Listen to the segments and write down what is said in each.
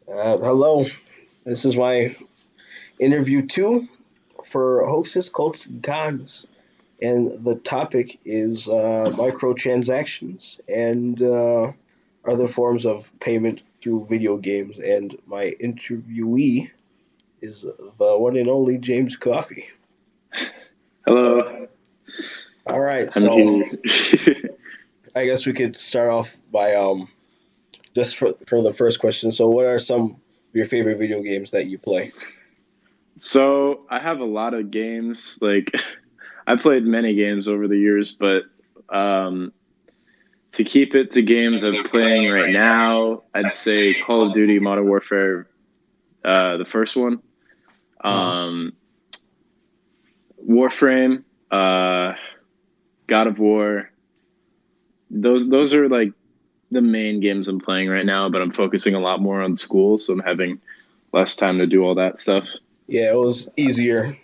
Hello, this is my interview two for Hoaxes Cults and Cons, and the topic is microtransactions and other forms of payment through video games. And my interviewee is the one and only James Coffey. Hello, All right, I'm so here. I guess we could start off by just for the first question. So, what are some of your favorite video games that you play? So I have a lot of games. Like I played many games over the years, but um, to keep it to games I'm playing right now, I'd say Call of Duty Modern Warfare, the first one, Mhm. um, Warframe, God of War. Those are like the main games I'm playing right now. But I'm focusing a lot more on school, so I'm having less time to do all that stuff. Yeah, it was easier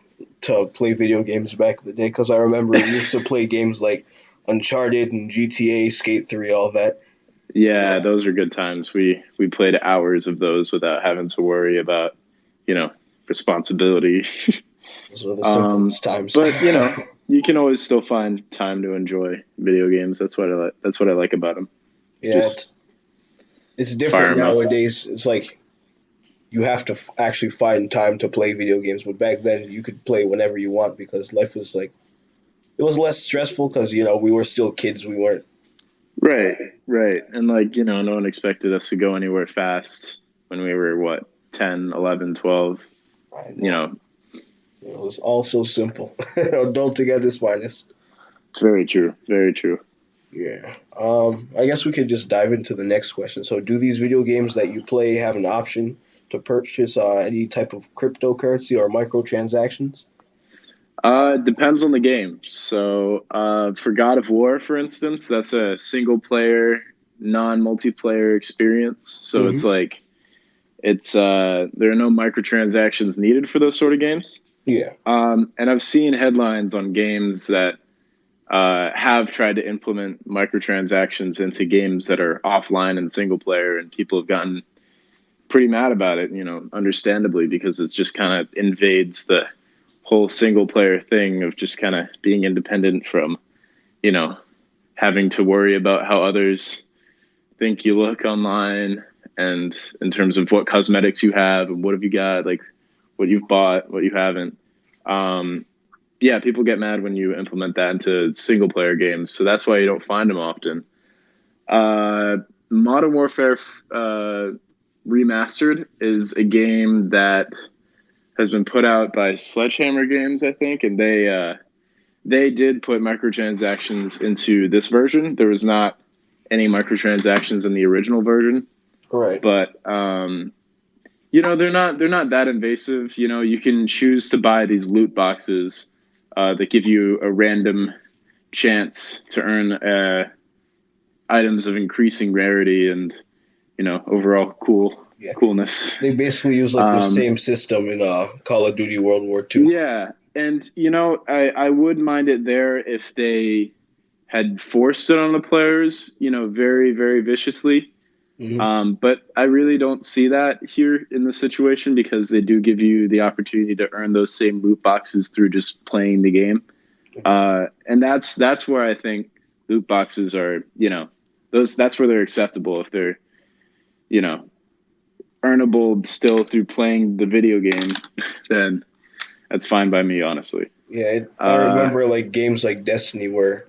to play video games back in the day because I remember we used to play games like Uncharted and GTA, Skate 3, all that. Yeah, those are good times. We played hours of those without having to worry about, you know, responsibility. Those were the um, simplest times. but you can always still find time to enjoy video games. That's what I like. That's what I like about them. Yeah, Just it's fire different them up. nowadays. It's like you have to actually find time to play video games, but back then you could play whenever you want because life was like it was less stressful because we were still kids. We weren't. Right, right. And like, no one expected us to go anywhere fast when we were what, 10, 11, 12. I You know know, it was all so simple. Adulting at its finest. it's very true. Very true. Yeah. I guess we could just dive into the next question. So, do these video games that you play have an option to purchase any type of cryptocurrency or microtransactions? It depends on the game. So, for God of War, for instance, that's a single player, non multiplayer experience. So Hmm. it's like there are no microtransactions needed for those sort of games. Yeah. And I've seen headlines on games that have tried to implement microtransactions into games that are offline and single player, and people have gotten pretty mad about it. Understandably, because it's just kind of invades the whole single player thing of just kind of being independent from, you know, having to worry about how others think you look online, and in terms of what cosmetics you have and what have you got, like what you've bought, what you haven't. Um, yeah, people get mad when you implement that into single player games. So that's why you don't find them often. Uh, Modern Warfare Remastered is a game that has been put out by Sledgehammer Games, I think, and they did put microtransactions into this version. There was not any microtransactions in the original version, Right. but they're not that invasive. You can choose to buy these loot boxes that give you a random chance to earn items of increasing rarity and overall Yeah. coolness. They basically use like the Um, same system in Call of Duty World War II. yeah, and I would mind it there if they had forced it on the players, very very viciously. Hmm. But I really don't see that here in this situation because they do give you the opportunity to earn those same loot boxes through just playing the game. And that's where I think loot boxes are, that's where they're acceptable if they're, you know, earnable still through playing the video game, then that's fine by me, honestly. Yeah, I Uh, remember like games like Destiny where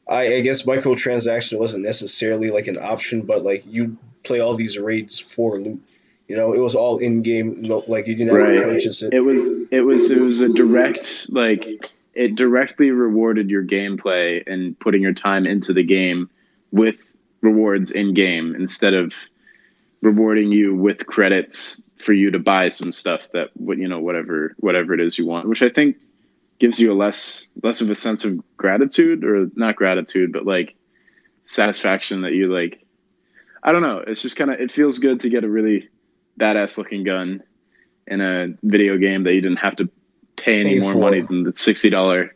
I guess microtransaction wasn't necessarily like an option, but like you play all these raids for loot. It was all in game. No, like you didn't have to right. purchase it. It was a direct, like, it directly rewarded your gameplay and putting your time into the game with rewards in game instead of rewarding you with credits for you to buy some stuff that whatever it is you want, which I think gives you a less of a sense of gratitude, or not gratitude, but like satisfaction that you like. I don't know. It's just kind of, it feels good to get a really badass looking gun in a video game that you didn't have to pay any Pay more money for than the $60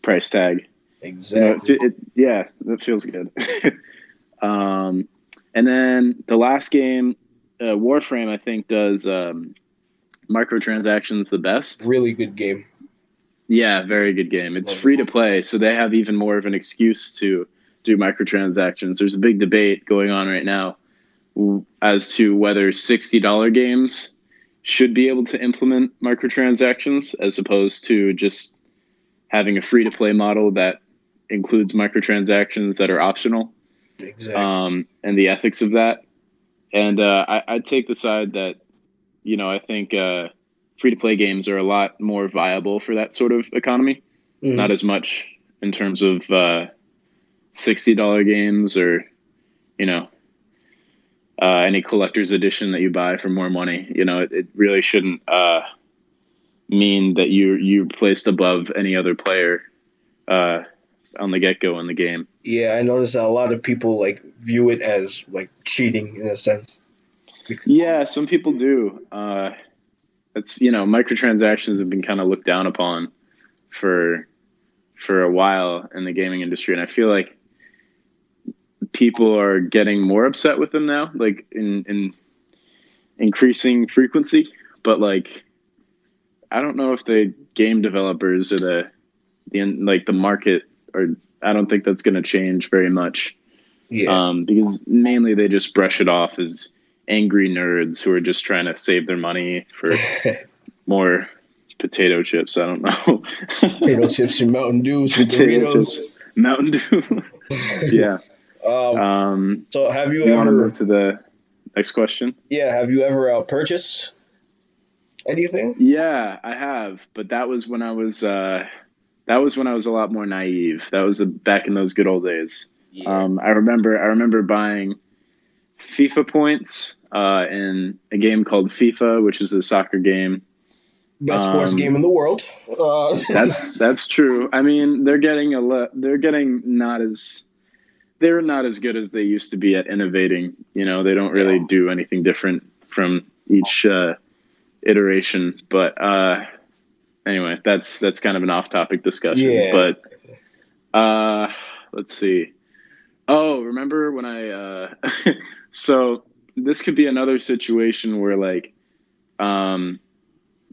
price tag. exactly. Yeah, that feels good. um, and then the last game. Warframe, I think, does microtransactions the best. Really good game. Yeah, very good game. It's free to play, so they have even more of an excuse to do microtransactions. There's a big debate going on right now as to whether $60 games should be able to implement microtransactions as opposed to just having a free to play model that includes microtransactions that are optional. Exactly. And the ethics of that. And I'd take the side that, I think free to play games are a lot more viable for that sort of economy. Not as much in terms of $60 games or, any collector's edition that you buy for more money. It really shouldn't mean that you're placed above any other player on the get-go in the game. Yeah, I noticed that a lot of people view it as cheating in a sense. Yeah, some people do. It's microtransactions have been kind of looked down upon for a while in the gaming industry, and I feel like people are getting more upset with them now, in increasing frequency. But I don't know if the game developers or the market, or I don't think that's going to change very much. Yeah. Because mainly they just brush it off as angry nerds who are just trying to save their money for more potato chips. I don't know. Potato chips and Mountain Dew, some Doritos. Mountain Dew. Yeah. So have you want to ever move to the next question? Yeah, have you ever purchased anything? Yeah, I have, but that was when I was a lot more naive. That was back in those good old days. Yeah. I remember buying FIFA points in a game called FIFA, which is a soccer game. Best sports game in the world. That's true. I mean, they're not as good as they used to be at innovating. They don't really do anything different from each iteration. But anyway, that's kind of an off-topic discussion. Yeah. But let's see. Oh, remember when I so this could be another situation where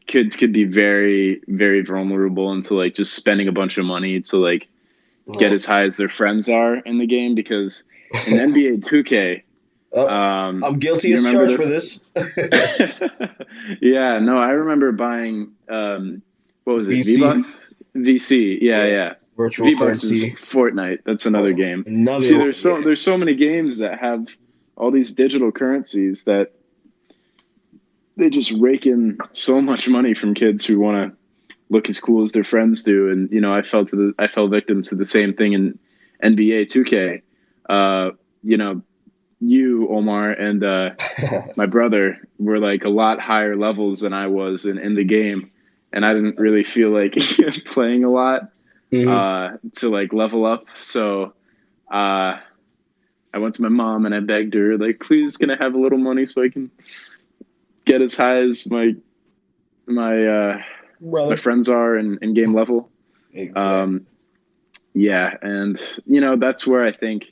kids could be very, very vulnerable into just spending a bunch of money to get as high as their friends are in the game, because in NBA 2K, I'm guilty as charged for this. Yeah, no, I remember buying what was it? VC? V-Bucks? VC, yeah. Virtual V-Bucks currency. is Fortnite. That's another game. See, there's so many games that have all these digital currencies that they just rake in so much money from kids who want to look as cool as their friends do. And I fell victim to the same thing in NBA 2K. You, Omar, and my brother were a lot higher levels than I was in the game, and I didn't really feel like playing a lot to level up. So I went to my mom and I begged her, please, can I have a little money so I can get as high as my friends are in game level. Exactly. Yeah, and that's where I think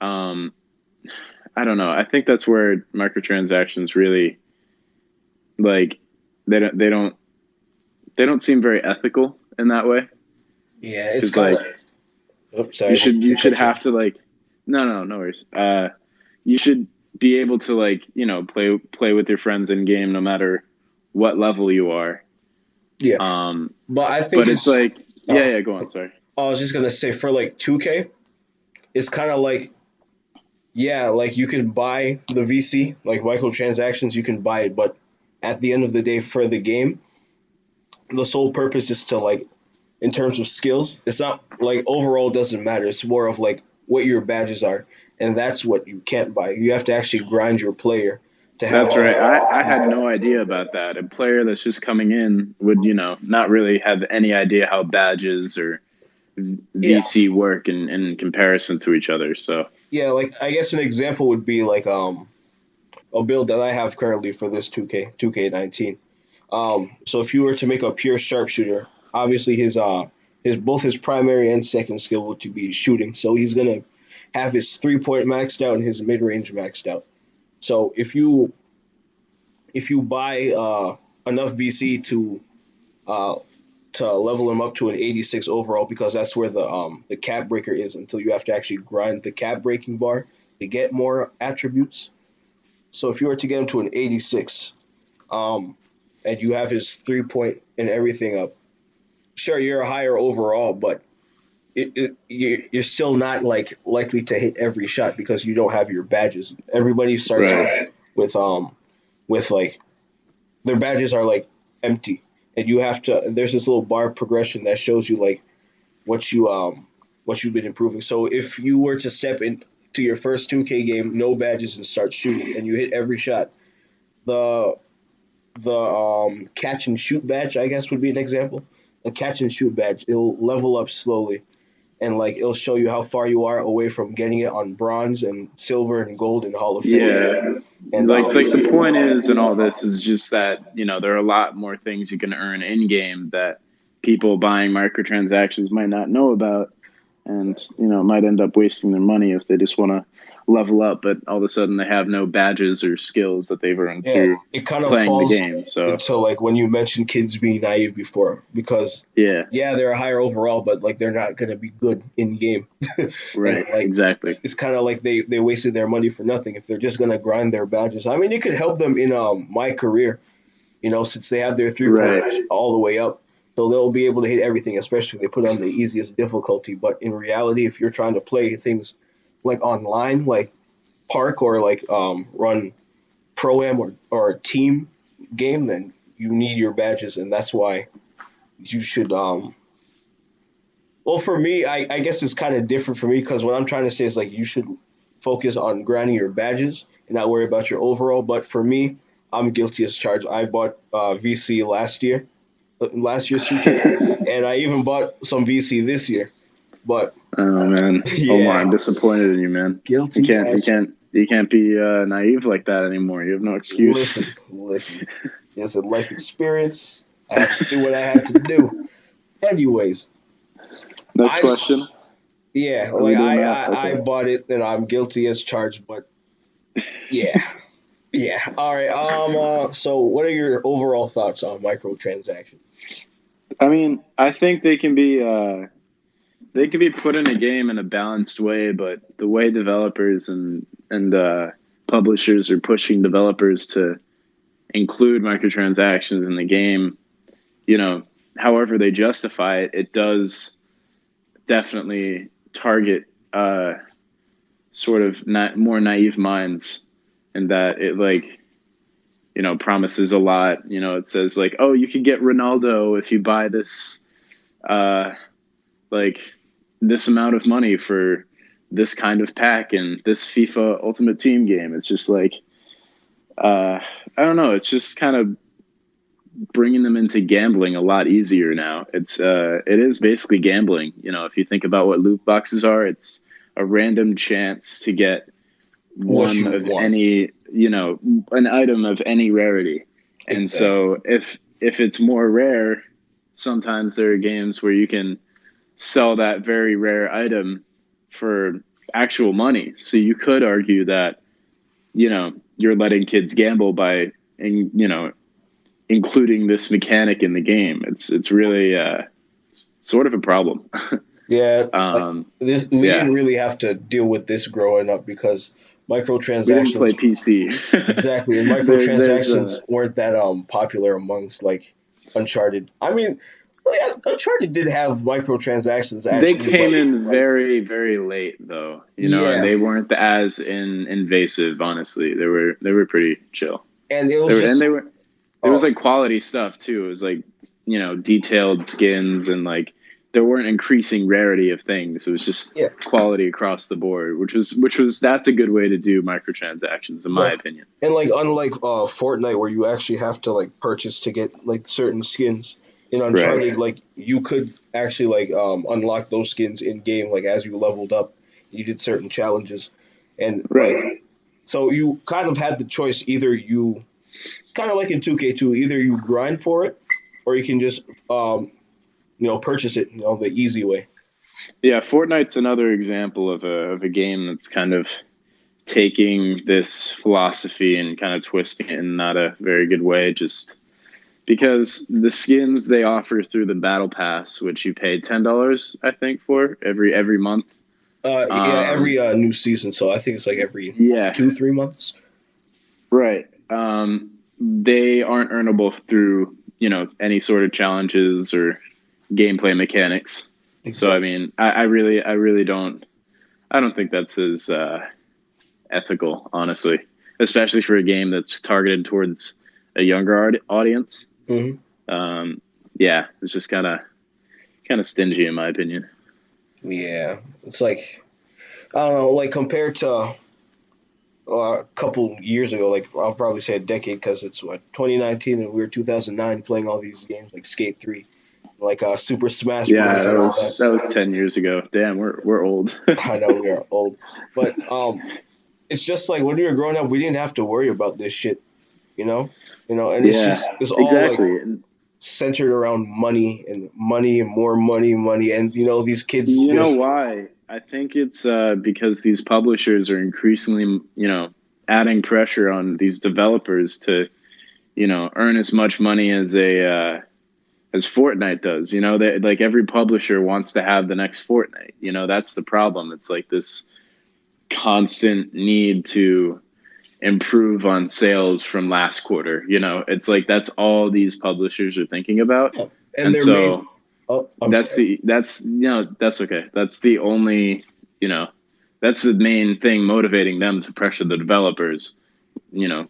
I don't know. I think that's where microtransactions really they don't seem very ethical in that way. Yeah, it's kind of sorry. You should have to no worries. You should be able to play with your friends in game no matter what level you are. Yeah. But I think it's yeah, go on, sorry. I was just gonna say for 2K, it's kind of you can buy the VC, microtransactions, you can buy it, but at the end of the day for the game, the sole purpose is to in terms of skills, it's not overall doesn't matter. It's more of what your badges are, and that's what you can't buy. You have to actually grind your player to have. That's right. I had no idea about that. A player that's just coming in would not really have any idea how badges or VC work in comparison to each other. So yeah, I guess an example would be a build that I have currently for this 2K19. So if you were to make a pure sharpshooter, obviously his both his primary and second skill would to be shooting. So he's gonna have his 3-point maxed out and his mid range maxed out. So if you buy enough VC uh, to level him up to an 86 overall, because that's where the cap breaker is until you have to actually grind the cap breaking bar to get more attributes. So if you were to get him to an 86, um, and you have his 3 point and everything up, sure you're a higher overall, but you're still not like likely to hit every shot because you don't have your badges. Everybody starts off Right. with like their badges are like empty, and you have to. There's this little bar progression that shows you like what you what you've been improving. So if you were to step into your first 2K game, no badges, and start shooting, and you hit every shot, the catch and shoot badge, I guess, would be an example. A catch and shoot badge, it'll level up slowly, and like it'll show you how far you are away from getting it on bronze and silver and gold in Hall of Fame. Yeah. And Like the point is in all this is just that, there are a lot more things you can earn in game that people buying microtransactions might not know about, and might end up wasting their money if they just want to level up, but all of a sudden they have no badges or skills that they've earned yeah, through it kind of playing the falls game. So into like when you mentioned kids being naive before, because yeah, yeah, they're a higher overall, but like they're not gonna be good in game. And right, like exactly. it's kind of like they wasted their money for nothing if they're just gonna grind their badges. I mean, it could help them in my career, since they have their 3 point Right. all the way up, so they'll be able to hit everything, especially if they put on the easiest difficulty. But in reality, if you're trying to play things like online, like park or like run pro am or team game, then you need your badges, and that's why you should well, for me, I guess it's kind of different for me because what I'm trying to say is like you should focus on grinding your badges and not worry about your overall. But for me, I'm guilty as charged. I bought VC last year's 2K, and I even bought some VC this year. But Oh man, Omar, yeah, I'm disappointed in you, man. You guilty can't, you as. can't, you can't be naive like that anymore. You have no excuse. Listen. It's a life experience. I had to do what I had to do. Anyways, Next I question. yeah, Are we like doing I, that? I I Okay. bought it and I'm guilty as charged. But yeah, yeah. All right. So what are your overall thoughts on microtransactions? I mean, I think they can be put in a game in a balanced way, but the way developers and publishers are pushing developers to include microtransactions in the game, however they justify it, it does definitely target sort of not more naive minds, and that it like promises a lot. It says like, oh, you can get Ronaldo if you buy this uh, like this amount of money for this kind of pack in this FIFA Ultimate Team game. It's just like I don't know. It's just kind of bringing them into gambling a lot easier now. It is basically gambling. If you think about what loot boxes are, it's a random chance to get What one you of want? any, an item of any rarity. And Exactly. so if it's more rare, sometimes there are games where you can sell that very rare item for actual money. So you could argue that, you're letting kids gamble by, including this mechanic in the game. It's really it's sort of a problem. Yeah, like um, this. We yeah, didn't really have to deal with this growing up because we didn't microtransactions play PC. exactly, and There's microtransactions weren't that popular amongst like Uncharted. I mean, well, yeah, Uncharted did have microtransactions They actually, but came in like very, very late though, and yeah, they weren't as invasive. Honestly, they were pretty chill. and it They was were, and just they were there was oh like quality stuff too. It was like detailed skins, and like there weren't increasing rarity of things. It was just yeah, quality across the board, which was that's a good way to do microtransactions in my exactly. opinion. And like unlike Fortnite where you actually have to like purchase to get like certain skins in Right. Uncharted, like you could actually like unlock those skins in game like as you leveled up, you did certain challenges, and like Right. so you kind of had the choice either you kind of like in 2K2 either you grind for it or you can just purchase it the easy way. Yeah, Fortnite's another example of a game that's kind of taking this philosophy and kind of twisting it in not a very good way, just because the skins they offer through the battle pass, which you pay $10, I think, for every month. Every new season. So I think it's like every 2-3 months. Right. They aren't earnable through, any sort of challenges or gameplay mechanics. Exactly. So, I mean, I really don't think that's as ethical, honestly, especially for a game that's targeted towards a younger audience. Mm-hmm. It's just kind of stingy in my opinion. Yeah, it's like, I don't know, like compared to a couple years ago, like I'll probably say a decade, because it's 2019 and we were 2009 playing all these games like Skate 3, like Super Smash Bros. That was 10 years ago. Damn, we're old. I know we are old, but it's just like when we were growing up, we didn't have to worry about this shit, and it's all exactly. like centered around money and more money, and these kids. You know why? I think it's because these publishers are increasingly, adding pressure on these developers to, earn as much money as as Fortnite does. They, like, every publisher wants to have the next Fortnite. That's the problem. It's like this constant need to improve on sales from last quarter. It's like that's all these publishers are thinking about. Yeah. And so that's okay. That's the only, that's the main thing motivating them to pressure the developers,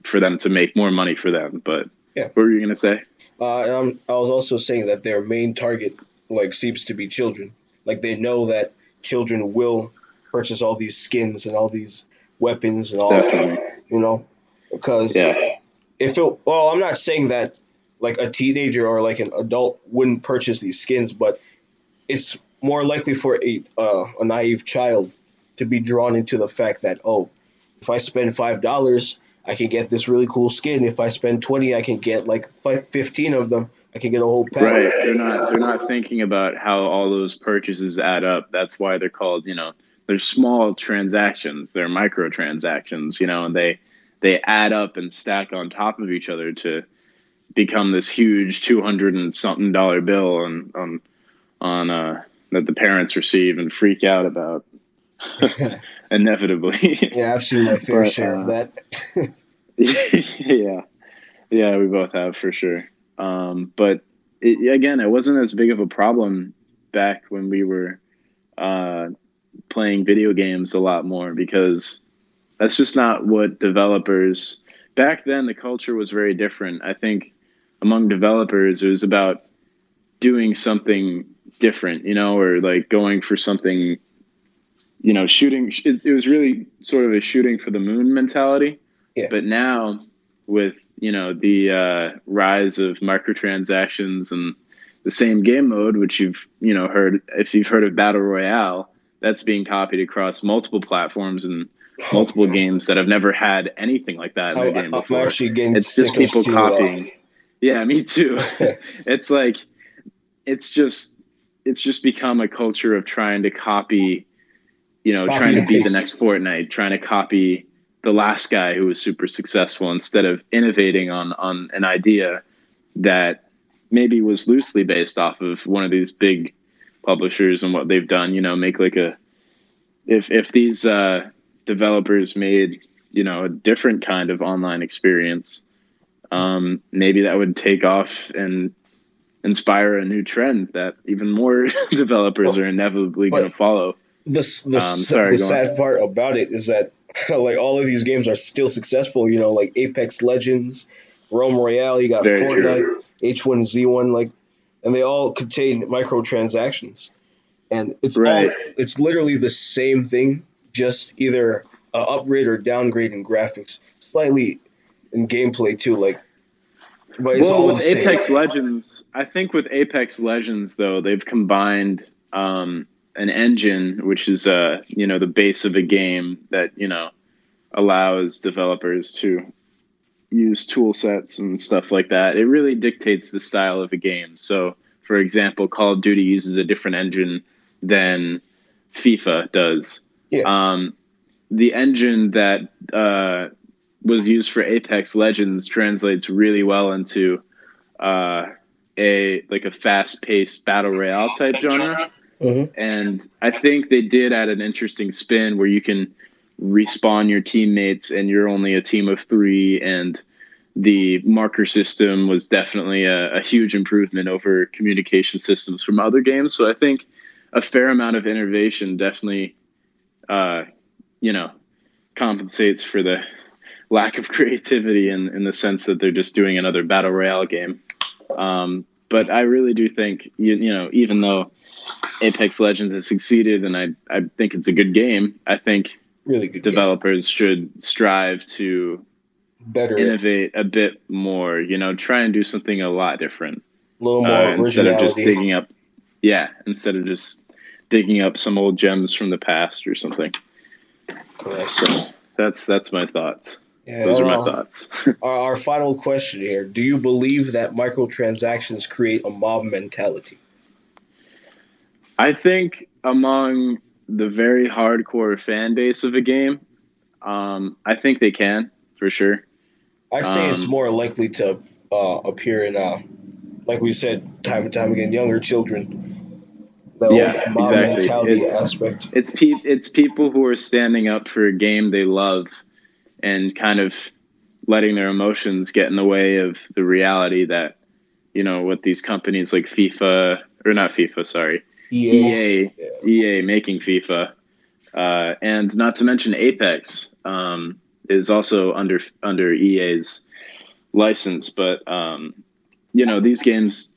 for them to make more money for them. But what were you going to say? I was also saying that their main target, like, seems to be children. Like, they know that children will purchase all these skins and all these weapons and all that, because I'm not saying that like a teenager or like an adult wouldn't purchase these skins, but it's more likely for a naive child to be drawn into the fact that, if I spend $5, I can get this really cool skin. If I spend 20, I can get like 15 of them. I can get a whole pack. Right. They're not thinking about how all those purchases add up. That's why they're called, they're small transactions. They're microtransactions, and they add up and stack on top of each other to become this huge $200 and something bill on that the parents receive and freak out about. Inevitably. Yeah, I've seen my fair share of that. Yeah, we both have, for sure. But it wasn't as big of a problem back when we were playing video games a lot more, because that's just not what developers back then. The culture was very different. I think among developers, it was about doing something different, or like going for something, shooting. It was really sort of a shooting for the moon mentality. Yeah. But now with, the rise of microtransactions and the same game mode, which you've heard, if you've heard of Battle Royale, that's being copied across multiple platforms and multiple games that have never had anything like that in their game before. It's just people copying. Yeah, me too. It's like, it's just become a culture of trying to copy, trying to be the next Fortnite, trying to copy the last guy who was super successful, instead of innovating on an idea that maybe was loosely based off of one of these big publishers and what they've done. Make like if these developers made, a different kind of online experience, maybe that would take off and inspire a new trend that even more developers are inevitably going to follow. The sad part about it is that like all of these games are still successful. Like Apex Legends, Realm Royale. You got Fortnite, H1Z1, like, and they all contain microtransactions, and it's literally the same thing, just either upgrade or downgrade in graphics, slightly in gameplay too. Like, but it's all with Apex Legends. I think with Apex Legends, though, they've combined an engine, which is the base of a game that allows developers to use tool sets and stuff like that. It really dictates the style of a game. So, for example, Call of Duty uses a different engine than FIFA does. Yeah. the engine that was used for Apex Legends translates really well into a fast-paced battle royale type genre. Mm-hmm. And I think they did add an interesting spin where you can respawn your teammates and you're only a team of 3, and the marker system was definitely a huge improvement over communication systems from other games. So I think a fair amount of innovation definitely, compensates for the lack of creativity in the sense that they're just doing another battle royale game. But I really do think, even though Apex Legends has succeeded and I think it's a good game, I think Really good developers should strive to innovate a bit more, try and do something a lot different. A little more instead of just originality. digging up some old gems from the past or something. Correct. So that's my thoughts. Yeah, Those are my thoughts. Our final question here: do you believe that microtransactions create a mob mentality? I think among the very hardcore fan base of a game, I think they can, for sure. I'd say it's more likely to appear in, like we said, time and time again, younger children. The whole mob mentality aspect. It's people who are standing up for a game they love and kind of letting their emotions get in the way of the reality that, what these companies like FIFA, or not FIFA, sorry, EA making FIFA, and not to mention Apex, is also under EA's license. But, these games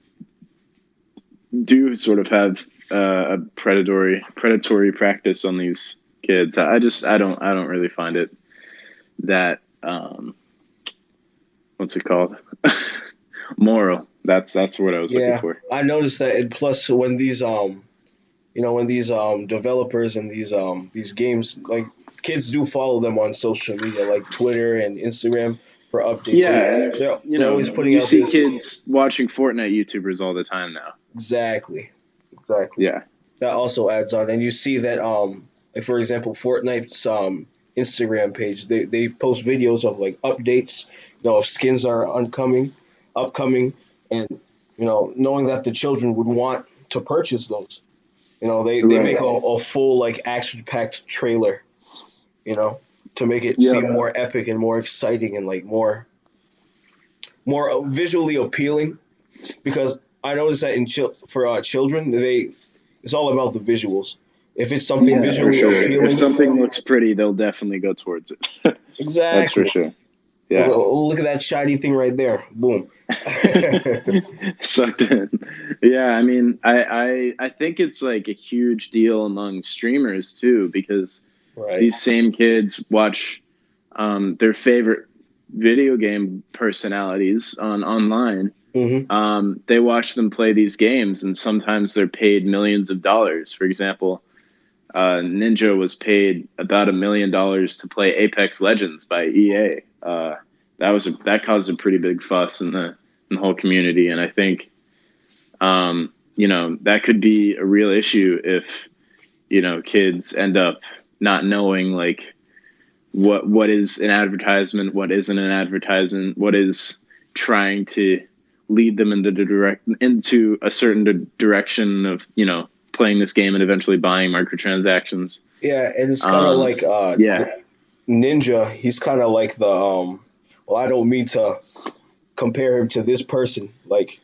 do sort of have a predatory practice on these kids. I don't really find it that what's it called? Moral. That's what I was looking for. I noticed that. And plus, when these developers and these games, like, kids do follow them on social media, like Twitter and Instagram, for updates. Yeah, they're always putting. You see kids watching Fortnite YouTubers all the time now. Exactly. Yeah. That also adds on, and you see that like, for example, Fortnite's Instagram page, they post videos of like updates, if skins are upcoming, and knowing that the children would want to purchase those. They make a full, like, action packed trailer, to make it seem more epic and more exciting and, like, more visually appealing, because I noticed that for children, it's all about the visuals. If it's something visually appealing, if something looks pretty, they'll definitely go towards it. Exactly. That's for sure. Yeah. Look at that shiny thing right there. Boom. Sucked in. Yeah, I mean, I think it's like a huge deal among streamers too, because these same kids watch their favorite video game personalities online. Mm-hmm. They watch them play these games, and sometimes they're paid millions of dollars. For example, Ninja was paid about $1 million to play Apex Legends by EA. That caused a pretty big fuss in the whole community, and I think that could be a real issue if kids end up not knowing, like, what is an advertisement, what isn't an advertisement, what is trying to lead them into a certain direction of playing this game and eventually buying microtransactions. Yeah, and it's kind of like Ninja. He's kind of like the well, I don't mean to compare him to this person. Like,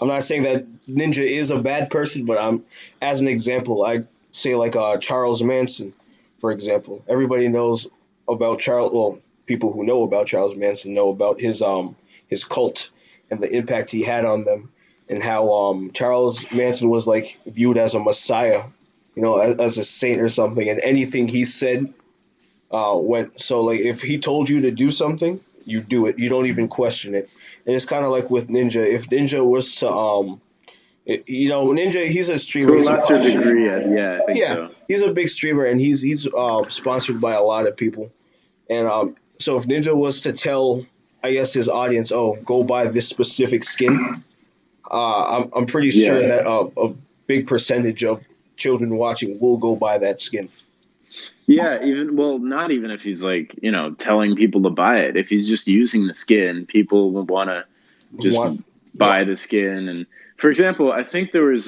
I'm not saying that Ninja is a bad person, but as an example, I'd say like Charles Manson, for example. Everybody knows about Charles. Well, people who know about Charles Manson know about his cult and the impact he had on them, and how Charles Manson was, like, viewed as a messiah, as a saint or something, and anything he said went. So, like, if he told you to do something, you do it. You don't even question it. And it's kind of like with Ninja. If Ninja was to Ninja, he's a streamer. To a lesser degree, I think so. He's a big streamer, and he's sponsored by a lot of people. And so if Ninja was to tell, I guess, his audience, "Oh, go buy this specific skin," I'm pretty sure that a big percentage of children watching will go buy that skin. Yeah, not even if he's like, telling people to buy it. If he's just using the skin, people will want to just What? buy Yeah. the skin. And for example, I think there was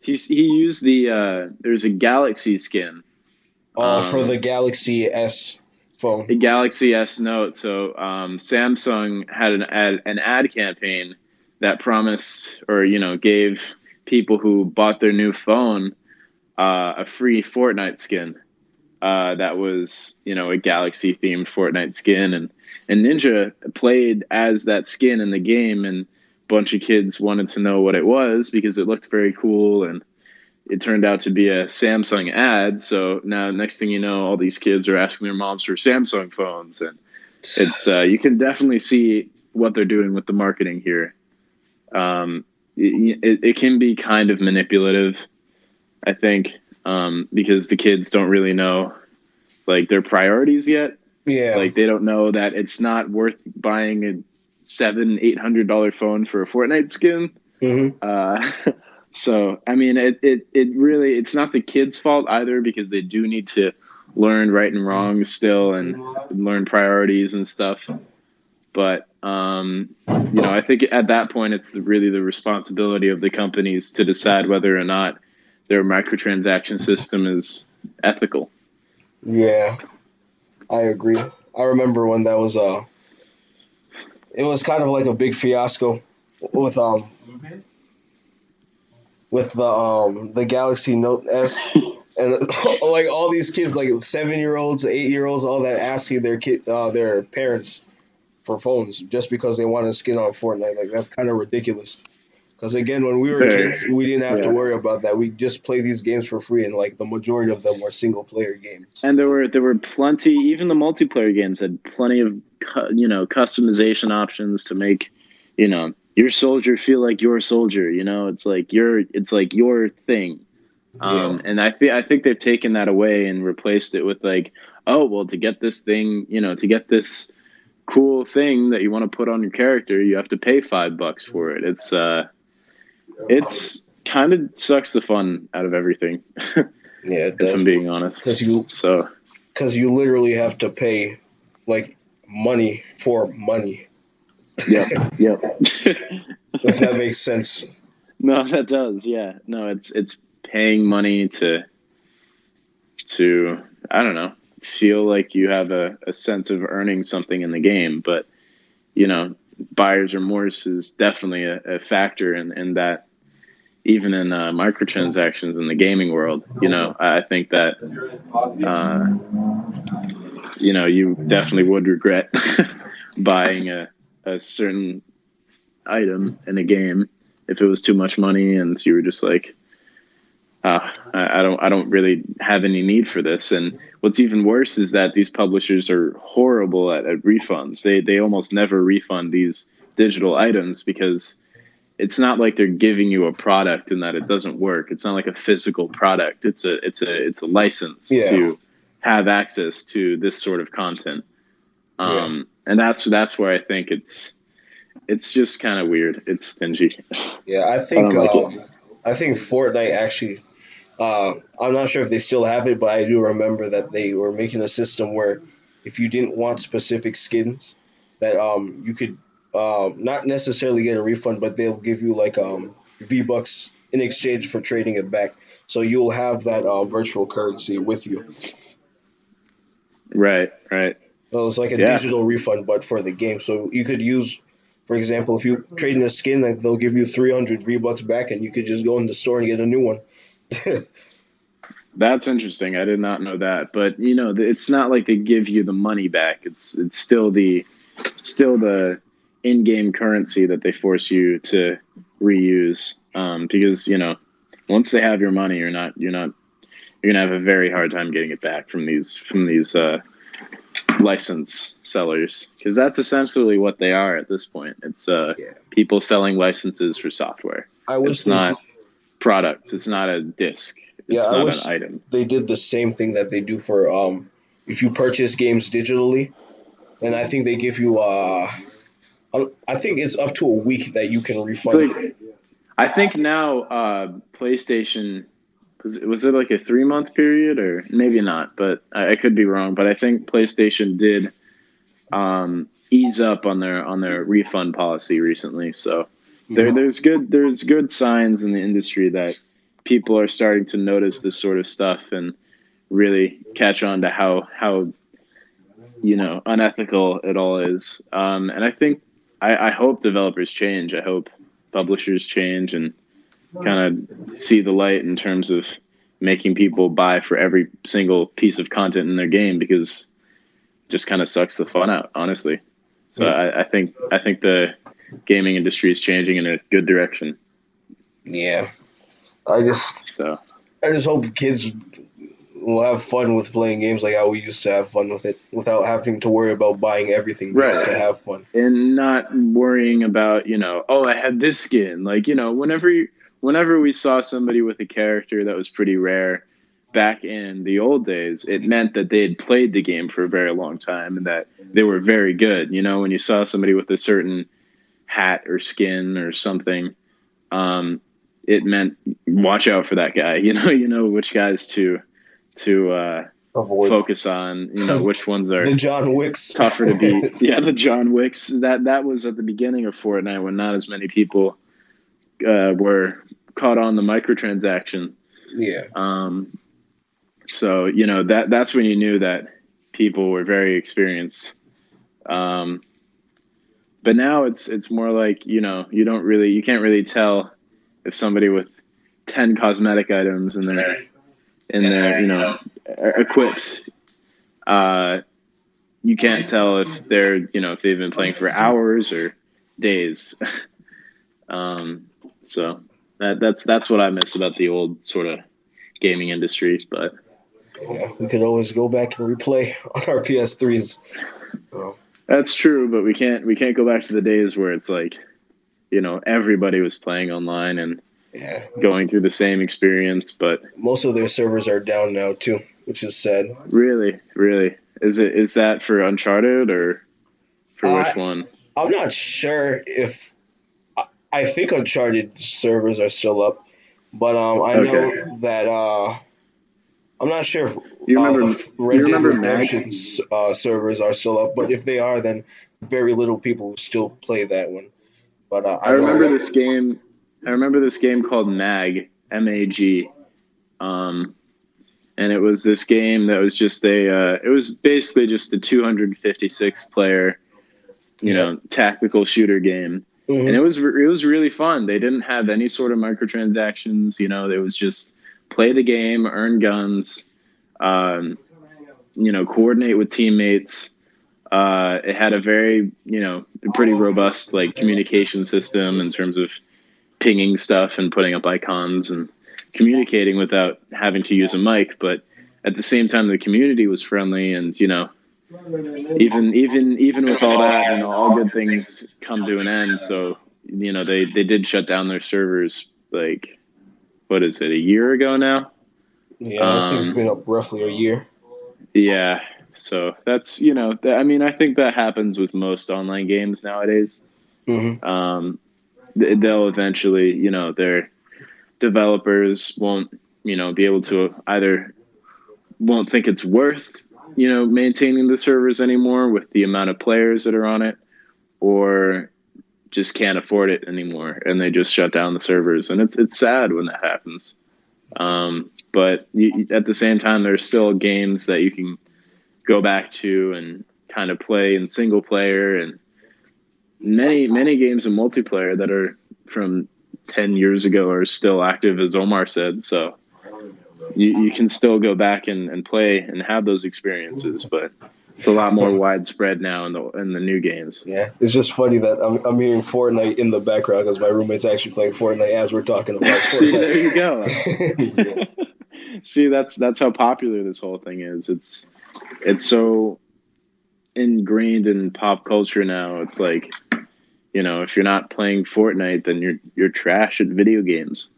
he used there's a Galaxy skin, For the um, Galaxy S a phone. Galaxy S Note. So Samsung had an ad campaign that promised, or gave people who bought their new phone a free Fortnite skin. That was, a Galaxy themed Fortnite skin, and Ninja played as that skin in the game, and a bunch of kids wanted to know what it was because it looked very cool, and it turned out to be a Samsung ad. So now, next thing you know, all these kids are asking their moms for Samsung phones, and it's you can definitely see what they're doing with the marketing here. It can be kind of manipulative, I think, because the kids don't really know like their priorities yet. Yeah. Like they don't know that it's not worth buying a $700-800 phone for a Fortnite skin. Mm-hmm. Uh, so I mean, it really, it's not the kids' fault either, because they do need to learn right and wrong still, and learn priorities and stuff. But I think at that point it's really the responsibility of the companies to decide whether or not their microtransaction system is ethical. Yeah, I agree. I remember when that was it was kind of like a big fiasco with the Galaxy Note S, and like all these kids, like 7-year-olds, 8-year-olds, all that asking their parents for phones just because they want a skin on Fortnite. Like that's kind of ridiculous. Because again, when we were Very, kids, we didn't have to yeah. worry about that. We just play these games for free, and like the majority of them were single player games. And there were plenty. Even the multiplayer games had plenty of customization options to make your soldier feel like your soldier. It's like your thing. Yeah, And I think they've taken that away and replaced it with like, oh well, to get this thing, to get this cool thing that you want to put on your character, you have to pay $5 for it. It's kind of sucks the fun out of everything, yeah, it if I'm does. being honest. Because you So because you literally have to pay like money for money. yep, yep. If that makes sense. No, that does. Yeah. No, it's paying money to I don't know, feel like you have a sense of earning something in the game. But buyer's remorse is definitely a factor in that. Even in microtransactions in the gaming world, I think that you definitely would regret buying a certain item in a game if it was too much money and you were just like, I don't really have any need for this. And what's even worse is that these publishers are horrible at refunds. They almost never refund these digital items, because it's not like they're giving you a product and that it doesn't work. It's not like a physical product. It's a license Yeah, to have access to this sort of content. yeah, And that's where I think it's just kind of weird. It's stingy. yeah. I don't like it. I think Fortnite actually. I'm not sure if they still have it, but I do remember that they were making a system where if you didn't want specific skins, that you could not necessarily get a refund, but they'll give you like V Bucks in exchange for trading it back. So you'll have that virtual currency with you. Right, right. So it's like a Yeah, digital refund, but for the game. So you could use, for example, if you trade in a skin, like they'll give you 300 V Bucks back, and you could just go in the store and get a new one. that's interesting. I did not know that. But it's not like they give you the money back. It's still the in-game currency that they force you to reuse, because once they have your money, you're gonna have a very hard time getting it back from these license sellers, because that's essentially what they are at this point. It's Yeah, people selling licenses for software. I wish It's they did. not product. It's not a disc. Yeah, It's I not an wish item. they did the same thing that they do for if you purchase games digitally, then I think they give you I think it's up to a week that you can It's refund. like, I think now PlayStation was it like a 3-month period, or maybe not, but I could be wrong. But I think PlayStation did ease up on their refund policy recently. So there's good signs in the industry that people are starting to notice this sort of stuff and really catch on to how unethical it all is. And I think I hope developers change. I hope publishers change and kind of see the light in terms of making people buy for every single piece of content in their game, because it just kind of sucks the fun out, honestly. So I think the gaming industry is changing in a good direction. Yeah. I just hope kids will have fun with playing games like how we used to have fun with it, without having to worry about buying everything just to have fun. And not worrying about, I had this skin. Like, whenever we saw somebody with a character that was pretty rare back in the old days, it meant that they had played the game for a very long time and that they were very good. When you saw somebody with a certain hat or skin or something, it meant watch out for that guy. You know which guys to avoid. Focus on, which ones are the John Wicks tougher to beat. Yeah, the John Wicks. That was at the beginning of Fortnite when not as many people were caught on the microtransaction. Yeah. So that's when you knew that people were very experienced. But now it's more like you can't really tell if somebody with 10 cosmetic items and they're equipped. You can't tell if they're if they've been playing for hours or days. So that's what I miss about the old sort of gaming industry. But yeah, we could always go back and replay on our PS3s. That's true, but we can't go back to the days where it's like, everybody was playing online and going through the same experience. But most of their servers are down now too, which is sad. Really? Is that for Uncharted or for which one? I'm not sure if. I think Uncharted servers are still up, but I know that I'm not sure if the Red Dead Redemption servers are still up. But if they are, then very little people still play that one. But I remember this game. I remember this game called MAG, MAG, and it was this game that was just it was basically just a 256 player, tactical shooter game. Mm-hmm. And it was really fun. They didn't have any sort of microtransactions. It was just play the game, earn guns, coordinate with teammates. It had a very, pretty robust communication system in terms of pinging stuff and putting up icons and communicating without having to use a mic. But at the same time, the community was friendly, and even with all that, all good things come to an end. So, they did shut down their servers, what is it, a year ago now? Yeah, I think it's been up roughly a year. Yeah. So that's, I think that happens with most online games nowadays. Mm-hmm. They'll eventually, their developers won't, be able to won't think it's worth maintaining the servers anymore with the amount of players that are on it, or just can't afford it anymore, and they just shut down the servers. And it's sad when that happens. But at the same time, there's still games that you can go back to and kind of play in single player, and many games in multiplayer that are from 10 years ago are still active, as Omar said. So you can still go back and play and have those experiences, but it's a lot more widespread now in the new games. Yeah, it's just funny that I'm hearing Fortnite in the background because my roommate's actually playing Fortnite as we're talking about Fortnite. See, there you go. Yeah. See, that's how popular this whole thing is. It's so ingrained in pop culture now. It's like, if you're not playing Fortnite, then you're trash at video games.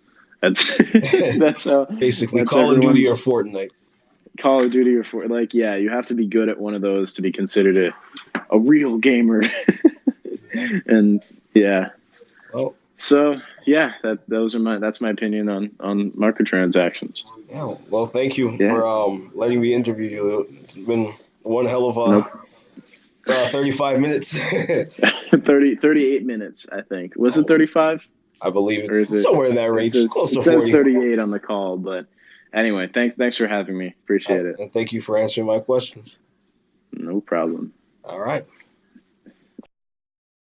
That's how basically Call of Duty or Fortnite. Call of Duty or Fortnite. You have to be good at one of those to be considered a real gamer. And yeah. Well, So yeah, that's my opinion on microtransactions. Yeah. Well, thank you Yeah. for letting me interview you. It's been one hell of Nope. 35 minutes. 38 minutes, I think. Was it 35? I believe Or is it's it? somewhere in that It range, says close it to says 40. 38 on the call, but anyway, thanks for having me. Appreciate it. And thank you for answering my questions. No problem. All right.